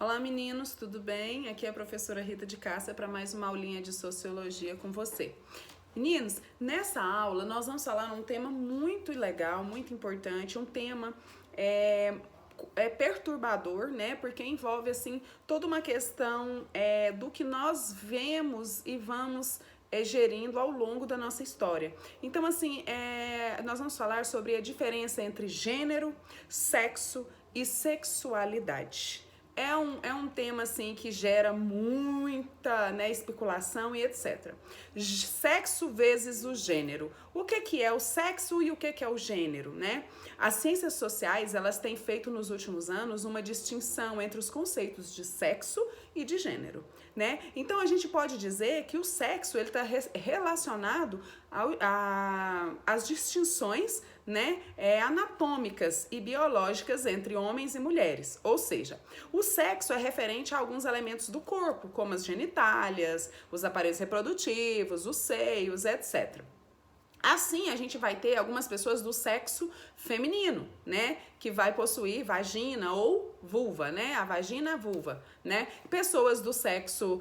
Olá meninos, tudo bem? Aqui é a professora Rita de Cássia para mais uma aulinha de Sociologia com você. Meninos, nessa aula nós vamos falar um tema muito legal, muito importante, um tema perturbador, né? Porque envolve assim toda uma questão do que nós vemos e vamos gerindo ao longo da nossa história. Então, assim, nós vamos falar sobre a diferença entre gênero, sexo e sexualidade. É um tema assim que gera muita, né, especulação e etc. Sexo vezes o gênero. O que é o sexo e o que é o gênero, né? As ciências sociais, elas têm feito nos últimos anos uma distinção entre os conceitos de sexo e de gênero, né? Então a gente pode dizer que o sexo ele está relacionado às distinções, né, anatômicas e biológicas entre homens e mulheres. Ou seja, o sexo é referente a alguns elementos do corpo, como as genitálias, os aparelhos reprodutivos, os seios, etc. Assim, a gente vai ter algumas pessoas do sexo feminino, né? Que vai possuir vagina ou vulva, né? A vagina, a vulva, né? Pessoas do sexo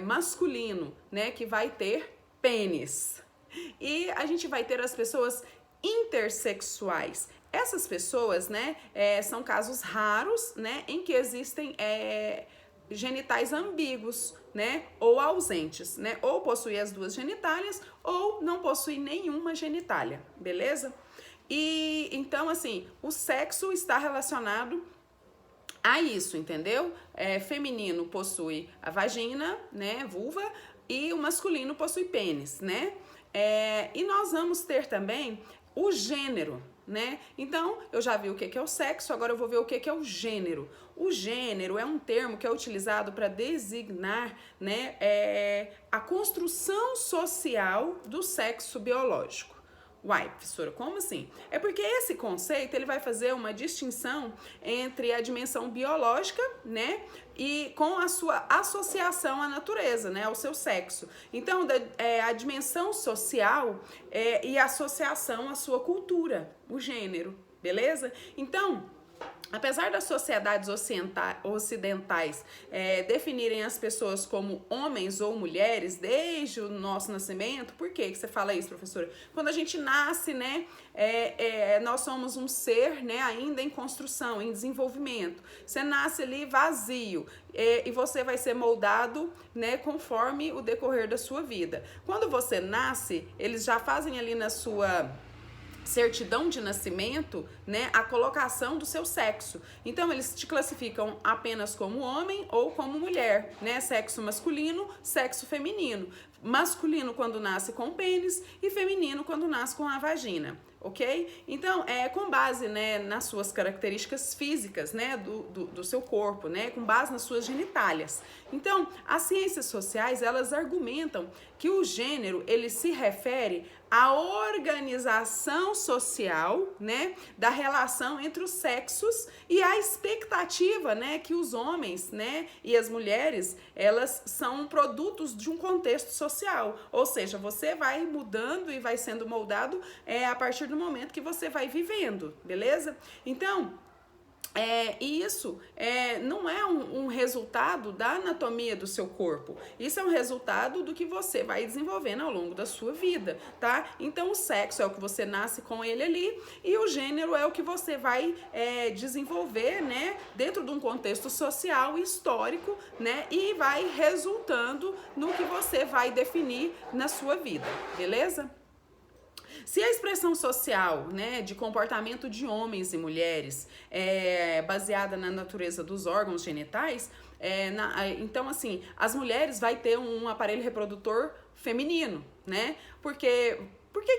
masculino, né? Que vai ter pênis. E a gente vai ter as pessoas intersexuais. Essas pessoas, né? São casos raros, né? Em que existem genitais ambíguos, né, ou ausentes, né, ou possui as duas genitálias ou não possui nenhuma genitália, beleza? E então, assim, o sexo está relacionado a isso, entendeu? Feminino possui a vagina, né, vulva, e o masculino possui pênis, né? E nós vamos ter também o gênero, né? Então, eu já vi o que é o sexo, agora eu vou ver o que é o gênero. O gênero é um termo que é utilizado para designar, né, a construção social do sexo biológico. Uai, professora, como assim? É porque esse conceito ele vai fazer uma distinção entre a dimensão biológica, né, e com a sua associação à natureza, né, ao seu sexo. Então, a dimensão social e a associação à sua cultura, o gênero, beleza? Então, apesar das sociedades ocidentais definirem as pessoas como homens ou mulheres desde o nosso nascimento, por que você fala isso, professora? Quando a gente nasce, né, nós somos um ser, né, ainda em construção, em desenvolvimento. Você nasce ali vazio e você vai ser moldado, né, conforme o decorrer da sua vida. Quando você nasce, eles já fazem ali na sua certidão de nascimento, né, a colocação do seu sexo. Então, eles te classificam apenas como homem ou como mulher, né, sexo masculino, sexo feminino. Masculino quando nasce com pênis e feminino quando nasce com a vagina, ok? Então, com base, né, nas suas características físicas, né, do seu corpo, né, com base nas suas genitálias. Então, as ciências sociais, elas argumentam que o gênero, ele se refere à organização social, né, da relação entre os sexos e a expectativa, né, que os homens, né, e as mulheres, elas são produtos de um contexto social, ou seja, você vai mudando e vai sendo moldado a partir do momento que você vai vivendo, beleza? Então, isso não é um resultado da anatomia do seu corpo. Isso é um resultado do que você vai desenvolvendo ao longo da sua vida, tá? Então, o sexo é o que você nasce com ele ali e o gênero é o que você vai desenvolver, né, dentro de um contexto social e histórico, né, e vai resultando no que você vai definir na sua vida, beleza? Se a expressão social, né, de comportamento de homens e mulheres é baseada na natureza dos órgãos genitais, então, assim, as mulheres vai ter um aparelho reprodutor feminino, né? Por que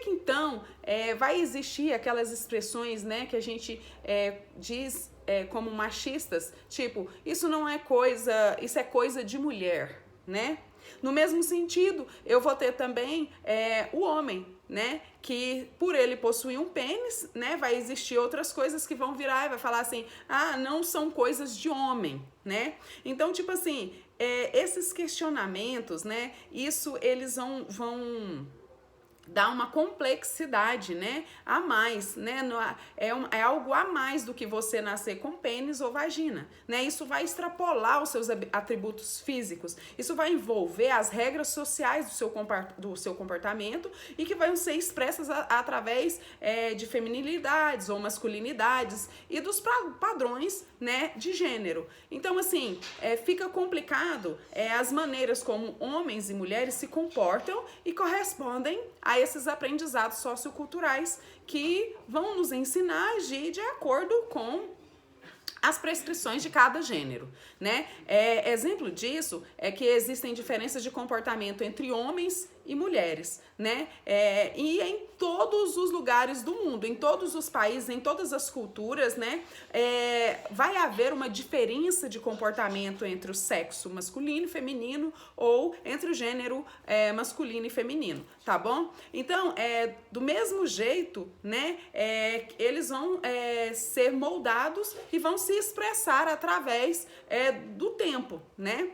que então vai existir aquelas expressões, né, que a gente diz como machistas, tipo, isso não é coisa, isso é coisa de mulher, né? No mesmo sentido, eu vou ter também o homem, né, que por ele possuir um pênis, né, vai existir outras coisas que vão virar e vai falar assim, ah, não são coisas de homem, né? Então, tipo assim, esses questionamentos, né, isso eles vão dá uma complexidade, né, a mais, né, é algo a mais do que você nascer com pênis ou vagina, né, isso vai extrapolar os seus atributos físicos, isso vai envolver as regras sociais do seu comportamento e que vão ser expressas através de feminilidades ou masculinidades e dos padrões, né, de gênero. Então, assim, fica complicado as maneiras como homens e mulheres se comportam e correspondem a esses aprendizados socioculturais que vão nos ensinar a agir de acordo com as prescrições de cada gênero, né? Exemplo disso é que existem diferenças de comportamento entre homens e mulheres, né? E em todos os lugares do mundo, em todos os países, em todas as culturas, né? Vai haver uma diferença de comportamento entre o sexo masculino e feminino ou entre o gênero masculino e feminino, tá bom? Então, do mesmo jeito, né? Eles vão ser moldados e vão se expressar através do tempo, né?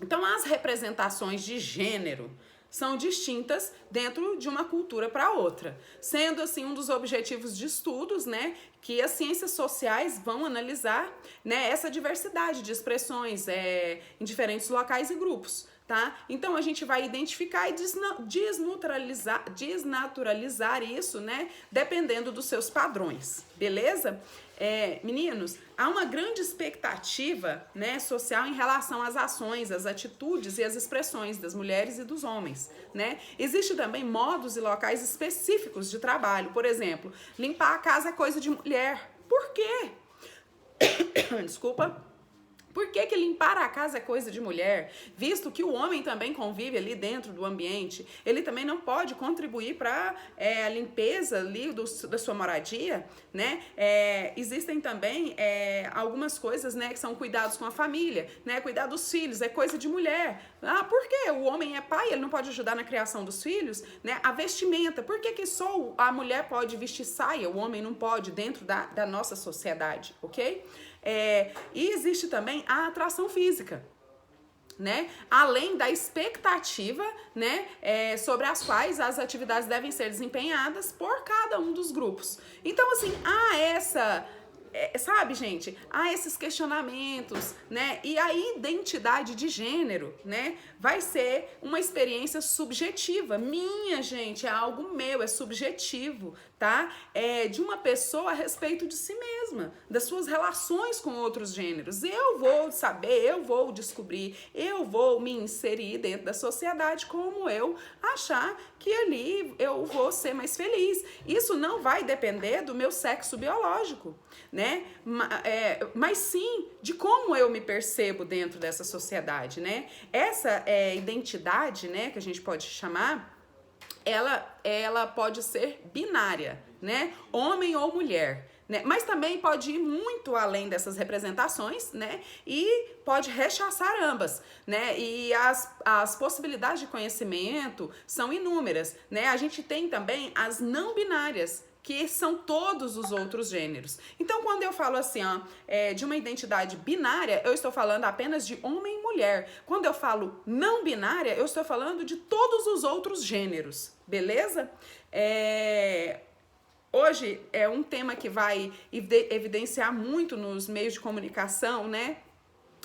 Então, as representações de gênero são distintas dentro de uma cultura para outra, sendo assim um dos objetivos de estudos, né, que as ciências sociais vão analisar, né, essa diversidade de expressões em diferentes locais e grupos, tá? Então a gente vai identificar e desnaturalizar isso, né, dependendo dos seus padrões, beleza? Meninos, há uma grande expectativa, né, social em relação às ações, às atitudes e às expressões das mulheres e dos homens, né? Existem também modos e locais específicos de trabalho. Por exemplo, limpar a casa é coisa de mulher. Por quê? Desculpa. Por que limpar a casa é coisa de mulher? Visto que o homem também convive ali dentro do ambiente, ele também não pode contribuir para a limpeza ali da sua moradia, né? Existem também algumas coisas, né, que são cuidados com a família, né? Cuidar dos filhos é coisa de mulher. Ah, por quê? O homem é pai, ele não pode ajudar na criação dos filhos, né? A vestimenta, por que só a mulher pode vestir saia, o homem não pode dentro da nossa sociedade, ok? E existe também a atração física, né? Além da expectativa, né, sobre as quais as atividades devem ser desempenhadas por cada um dos grupos. Então, assim, sabe, gente, há esses questionamentos, né? E a identidade de gênero, né, vai ser uma experiência subjetiva. Minha, gente, é algo meu, é subjetivo, tá? De uma pessoa a respeito de si mesma, das suas relações com outros gêneros. Eu vou saber, eu vou descobrir, eu vou me inserir dentro da sociedade como eu achar que ali eu vou ser mais feliz. Isso não vai depender do meu sexo biológico, né? Mas sim de como eu me percebo dentro dessa sociedade, né? Essa identidade, né, que a gente pode chamar, ela pode ser binária, né? Homem ou mulher, né? Mas também pode ir muito além dessas representações, né? E pode rechaçar ambas, né? E as possibilidades de conhecimento são inúmeras, né? A gente tem também as não binárias, que são todos os outros gêneros. Então, quando eu falo assim, de uma identidade binária, eu estou falando apenas de homem e mulher. Quando eu falo não binária, eu estou falando de todos os outros gêneros, beleza? Hoje é um tema que vai evidenciar muito nos meios de comunicação, né?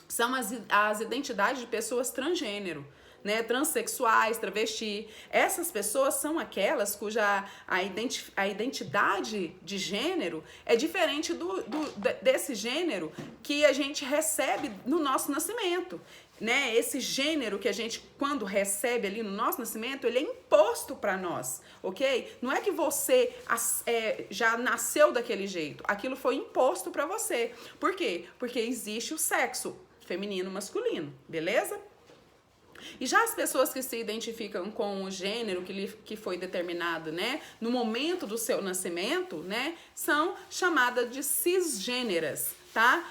São as identidades de pessoas transgênero, né, transexuais, travesti. Essas pessoas são aquelas cuja a identidade de gênero é diferente desse gênero que a gente recebe no nosso nascimento, né? Esse gênero que a gente, quando recebe ali no nosso nascimento, ele é imposto para nós, ok? Não é que você já nasceu daquele jeito, aquilo foi imposto para você. Por quê? Porque existe o sexo feminino e masculino, beleza? E já as pessoas que se identificam com o gênero que foi determinado, né, no momento do seu nascimento, né, são chamadas de cisgêneras, tá?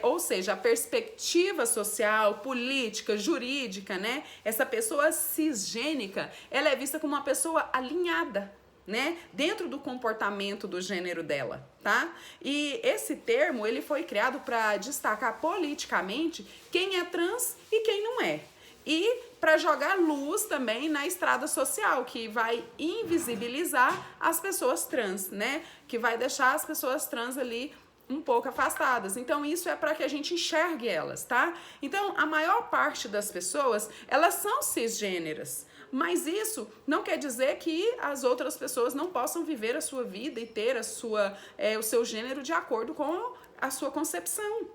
Ou seja, a perspectiva social, política, jurídica, né, essa pessoa cisgênica, ela é vista como uma pessoa alinhada, né, dentro do comportamento do gênero dela, tá? E esse termo, ele foi criado para destacar politicamente quem é trans e quem não é. e para jogar luz também na estrada social, que vai invisibilizar as pessoas trans, né? Que vai deixar as pessoas trans ali um pouco afastadas. Então, isso é para que a gente enxergue elas, tá? Então, a maior parte das pessoas, elas são cisgêneras. Mas isso não quer dizer que as outras pessoas não possam viver a sua vida e ter o seu gênero de acordo com a sua concepção.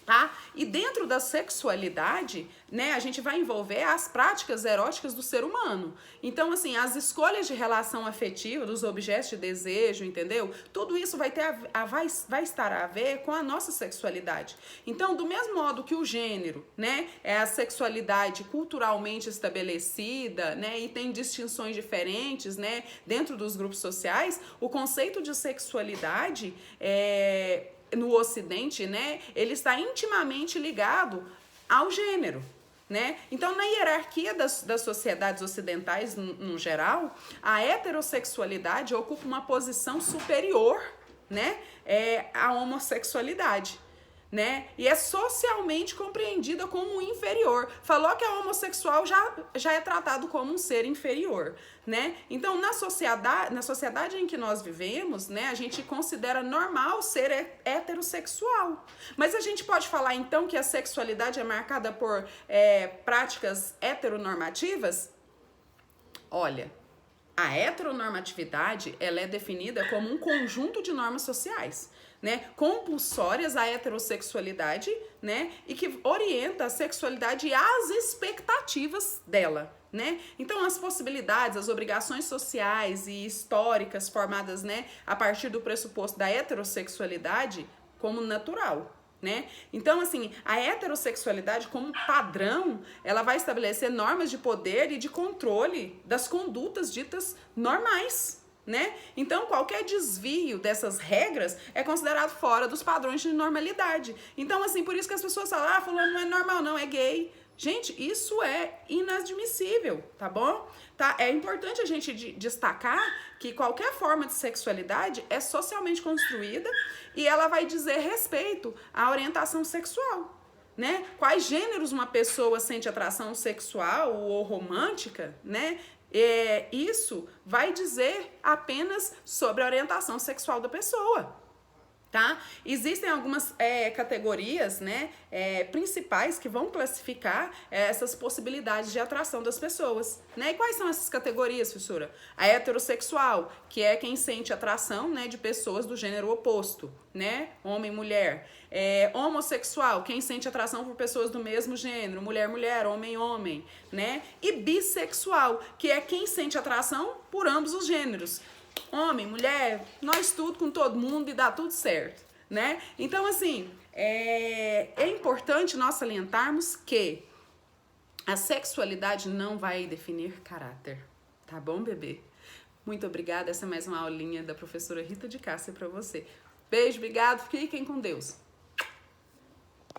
Tá? E dentro da sexualidade, né, a gente vai envolver as práticas eróticas do ser humano. Então, assim, as escolhas de relação afetiva, dos objetos de desejo, entendeu? Tudo isso vai estar a ver com a nossa sexualidade. Então, do mesmo modo que o gênero, né, é a sexualidade culturalmente estabelecida, né, e tem distinções diferentes, né, dentro dos grupos sociais, o conceito de sexualidade no Ocidente, né, ele está intimamente ligado ao gênero, né? Então, na hierarquia das sociedades ocidentais, no geral, a heterossexualidade ocupa uma posição superior, né, à homossexualidade. Né? E é socialmente compreendida como inferior. Falou que a homossexual já é tratado como um ser inferior, né? Então, na sociedade em que nós vivemos, né, a gente considera normal ser heterossexual. Mas a gente pode falar, então, que a sexualidade é marcada por práticas heteronormativas? Olha, a heteronormatividade, ela é definida como um conjunto de normas sociais, né, compulsórias à heterossexualidade, né, e que orienta a sexualidade e as expectativas dela, né? Então, as possibilidades, as obrigações sociais e históricas formadas, né, a partir do pressuposto da heterossexualidade como natural. Né? Então, assim, a heterossexualidade como padrão, ela vai estabelecer normas de poder e de controle das condutas ditas normais, né? Então, qualquer desvio dessas regras é considerado fora dos padrões de normalidade. Então, assim, por isso que as pessoas falam, fulano não é normal não, é gay. Gente, isso é inadmissível, tá bom? Tá? É importante a gente destacar que qualquer forma de sexualidade é socialmente construída e ela vai dizer respeito à orientação sexual, né? Quais gêneros uma pessoa sente atração sexual ou romântica, né? Isso vai dizer apenas sobre a orientação sexual da pessoa. Tá? Existem algumas categorias, né, principais que vão classificar essas possibilidades de atração das pessoas, né? E quais são essas categorias, professora? A heterossexual, que é quem sente atração, né, de pessoas do gênero oposto, né, homem e mulher. Homossexual, quem sente atração por pessoas do mesmo gênero, mulher, homem, né? E bissexual, que é quem sente atração por ambos os gêneros. Homem, mulher, nós tudo com todo mundo e dá tudo certo, né? Então, assim, é importante nós salientarmos que a sexualidade não vai definir caráter, tá bom, bebê? Muito obrigada, essa é mais uma aulinha da professora Rita de Cássia para você. Beijo, obrigado, fiquem com Deus.